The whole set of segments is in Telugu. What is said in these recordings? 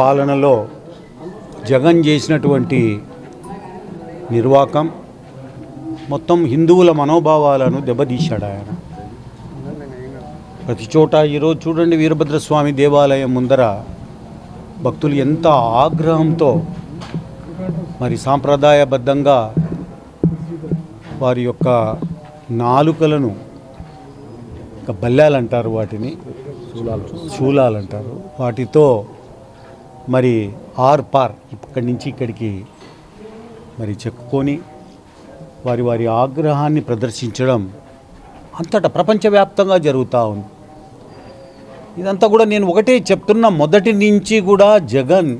పాలనలో జగన్ చేసినటువంటి నిర్వాకం మొత్తం హిందువుల మనోభావాలను దెబ్బతీశాడు ఆయన. ప్రతి చోట ఈరోజు చూడండి, వీరభద్రస్వామి దేవాలయం ముందర భక్తులు ఎంత ఆగ్రహంతో మరి సాంప్రదాయబద్ధంగా వారి యొక్క నాలుకలను, బల్లాలు అంటారు వాటిని, శూలాలు అంటారు, వాటితో మరి ఆర్పార్ ఇక్కడి నుంచి ఇక్కడికి మరి చెక్కుకొని వారి వారి ఆగ్రహాన్ని ప్రదర్శించడం అంతటా ప్రపంచవ్యాప్తంగా జరుగుతూ ఉంది. ఇదంతా కూడా నేను ఒకటే చెప్తున్నా, మొదటి నుంచి కూడా జగన్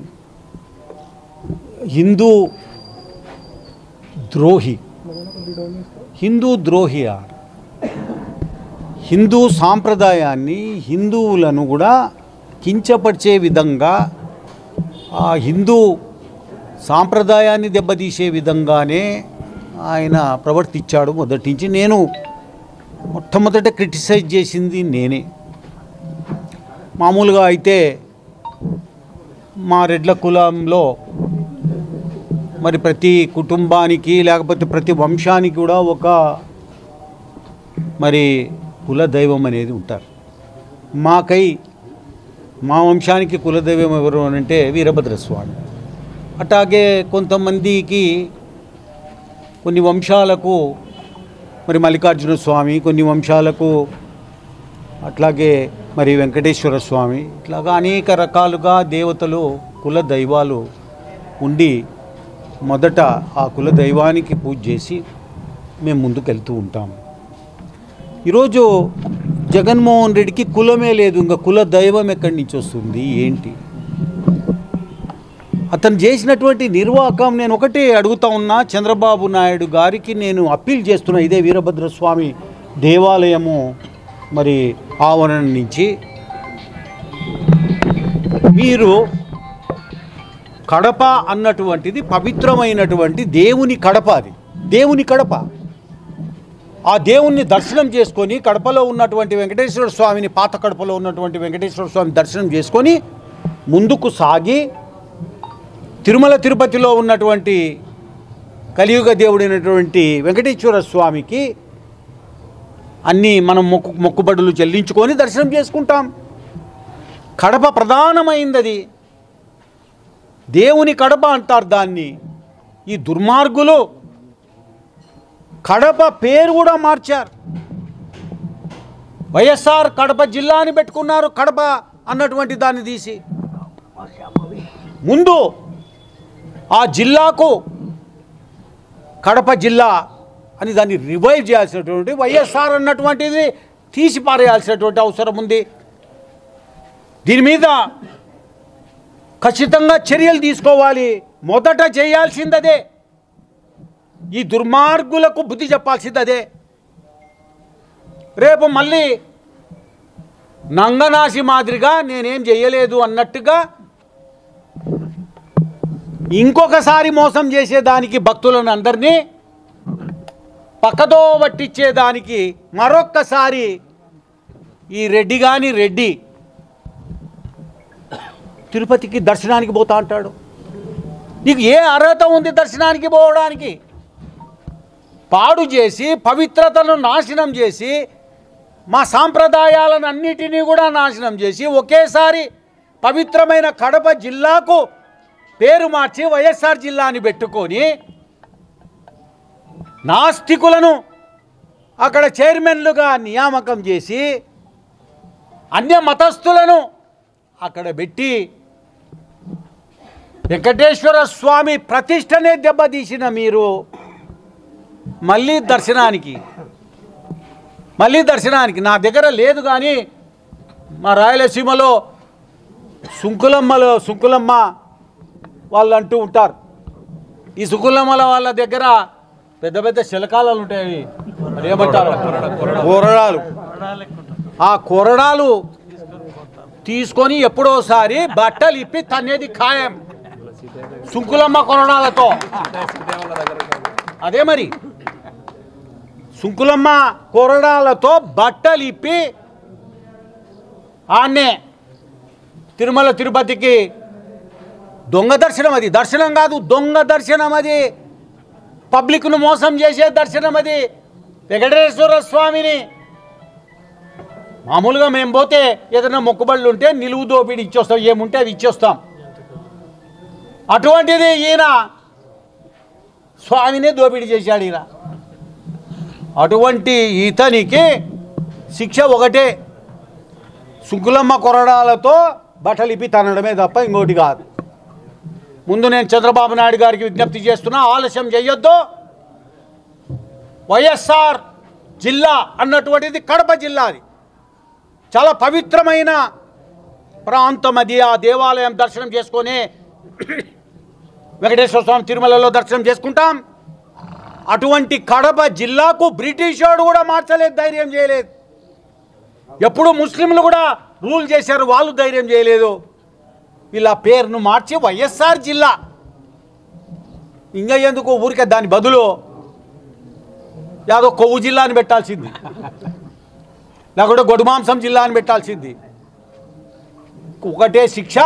హిందూ ద్రోహి. హిందూ సాంప్రదాయాన్ని, హిందువులను కూడా కించపరిచే విధంగా, ఆ హిందూ సాంప్రదాయాన్ని దెబ్బతీసే విధంగానే ఆయన ప్రవర్తించాడు. మొదటి నుంచి నేను మొట్టమొదట క్రిటిసైజ్ చేసింది నేనే. మామూలుగా అయితే మా రెడ్ల కులంలో మరి ప్రతి కుటుంబానికి లేకపోతే ప్రతి వంశానికి కూడా ఒక మరి కులదైవం అనేది ఉంటారు. మా వంశానికి కులదైవం ఎవరు అని అంటే వీరభద్రస్వామి. అట్లాగే కొంతమందికి కొన్ని వంశాలకు మరి మల్లికార్జున స్వామి, కొన్ని వంశాలకు అట్లాగే మరి వెంకటేశ్వర స్వామి, ఇట్లాగా అనేక రకాలుగా దేవతలు, కుల దైవాలు ఉండి మొదట ఆ కుల దైవానికి పూజ చేసి మేము ముందుకెళ్తూ ఉంటాము. ఈరోజు జగన్మోహన్ రెడ్డికి కులమే లేదు, ఇంకా కుల దైవం ఎక్కడి నుంచి వస్తుంది ఏంటి? అతను చేసినటువంటి నిర్వాకం నేను ఒకటే అడుగుతా ఉన్నా, చంద్రబాబు నాయుడు గారికి నేను అప్పీల్ చేస్తున్నా. ఇదే వీరభద్రస్వామి దేవాలయము మరి ఆవరణ నుంచి మీరు కడప అన్నటువంటిది పవిత్రమైనటువంటి దేవుని కడప, అది దేవుని కడప. ఆ దేవుణ్ణి దర్శనం చేసుకొని కడపలో ఉన్నటువంటి వెంకటేశ్వర స్వామిని, పాత కడపలో ఉన్నటువంటి వెంకటేశ్వర స్వామిని దర్శనం చేసుకొని ముందుకు సాగి తిరుమల తిరుపతిలో ఉన్నటువంటి కలియుగ దేవుడైనటువంటి వెంకటేశ్వర స్వామికి అన్నీ మనం మొక్కుబడులు చెల్లించుకొని దర్శనం చేసుకుంటాం. కడప ప్రధానమైంది, అది దేవుని కడప అంటారు దాన్ని. ఈ దుర్మార్గులు కడప పేరు కూడా మార్చారు. వైఎస్ఆర్ కడప జిల్లా అని పెట్టుకున్నారు, కడప అన్నటువంటి దాన్ని తీసి. ముందు ఆ జిల్లాకు కడప జిల్లా అని దాన్ని రివైవ్ చేయాల్సినటువంటి, వైఎస్ఆర్ అన్నటువంటిది తీసి పారేయాల్సినటువంటి అవసరం ఉంది. దీని మీద ఖచ్చితంగా చర్యలు తీసుకోవాలి. మొదట చేయాల్సింది అదే. ఈ దుర్మార్గులకు బుద్ధి చెప్పాల్సింది అదే. రేపు మళ్ళీ నంగనాసి మాదిరిగా నేనేం చేయలేదు అన్నట్టుగా ఇంకొకసారి మోసం చేసేదానికి, భక్తులను అందరినీ పక్కదో పట్టించేదానికి మరొక్కసారి ఈ రెడ్డి తిరుపతికి దర్శనానికి పోతా అంటాడు. నీకు ఏ అర్హత ఉంది దర్శనానికి పోవడానికి? పాడు చేసి, పవిత్రతను నాశనం చేసి, మా సాంప్రదాయాలను అన్నిటినీ కూడా నాశనం చేసి, ఒకేసారి పవిత్రమైన కడప జిల్లాకు పేరు మార్చి వైఎస్ఆర్ జిల్లా అని పెట్టుకొని నాస్తికులను అక్కడ చైర్మన్లుగా నియామకం చేసి అన్య మతస్థులను అక్కడ పెట్టి వెంకటేశ్వర స్వామి ప్రతిష్టనే దెబ్బతీసిన మీరు మళ్ళీ దర్శనానికి నా దగ్గర లేదు, కానీ మా రాయలసీమలో సుంకులమ్మ వాళ్ళు అంటూ ఉంటారు. ఈ సుంకులమ్మల వాళ్ళ దగ్గర పెద్ద పెద్ద శిలకాలు ఉంటాయి, మరి ఏమంటారు, కొరడాలు. ఆ కొరడాలు తీసుకొని ఎప్పుడోసారి బట్టలు ఇప్పి తనేది ఖాయం సుంకులమ్మ కొరడాలతో. అదే మరి సుంకులమ్మ కొరడాలతో బట్టలు ఇప్పి ఆన్నే తిరుమల తిరుపతికి దొంగ దర్శనం అది, దర్శనం కాదు దొంగ దర్శనం అది, పబ్లిక్ను మోసం చేసే దర్శనం అది. వెంకటేశ్వర స్వామిని మామూలుగా మేము పోతే ఏదైనా మొక్కుబళ్ళు ఉంటే నిలువు దోపిడి ఇచ్చొస్తాం, ఏముంటే అవి ఇచ్చొస్తాం. అటువంటిది ఈయన స్వామినే దోపిడీ చేశాడు. ఈయన అటువంటి ఇతనికి శిక్ష ఒకటే, సుంకులమ్మ కొరడాలతో బట్టలిపి తనడమే తప్ప ఇంకోటి కాదు. ముందు నేను చంద్రబాబు నాయుడు గారికి విజ్ఞప్తి చేస్తున్నా, ఆలస్యం చేయొద్దు. వైఎస్ఆర్ జిల్లా అన్నటువంటిది కడప జిల్లా, అది చాలా పవిత్రమైన ప్రాంతం. అది ఆ దేవాలయం దర్శనం చేసుకొని వెంకటేశ్వర స్వామి తిరుమలలో దర్శనం చేసుకుంటాం. అటువంటి కడప జిల్లాకు బ్రిటిష్ వాడు కూడా మార్చలేదు, ధైర్యం చేయలేదు. ఎప్పుడు ముస్లింలు కూడా రూల్ చేశారు, వాళ్ళు ధైర్యం చేయలేదు. వీళ్ళ పేరును మార్చి వైఎస్ఆర్ జిల్లా. ఇంకా ఎందుకు ఊరికే దాని బదులు యాదో కొవ్వు జిల్లా అని పెట్టాల్సింది, లేకుంటే గొడ్డు మాంసం జిల్లా అని పెట్టాల్సింది. ఒకటే శిక్ష.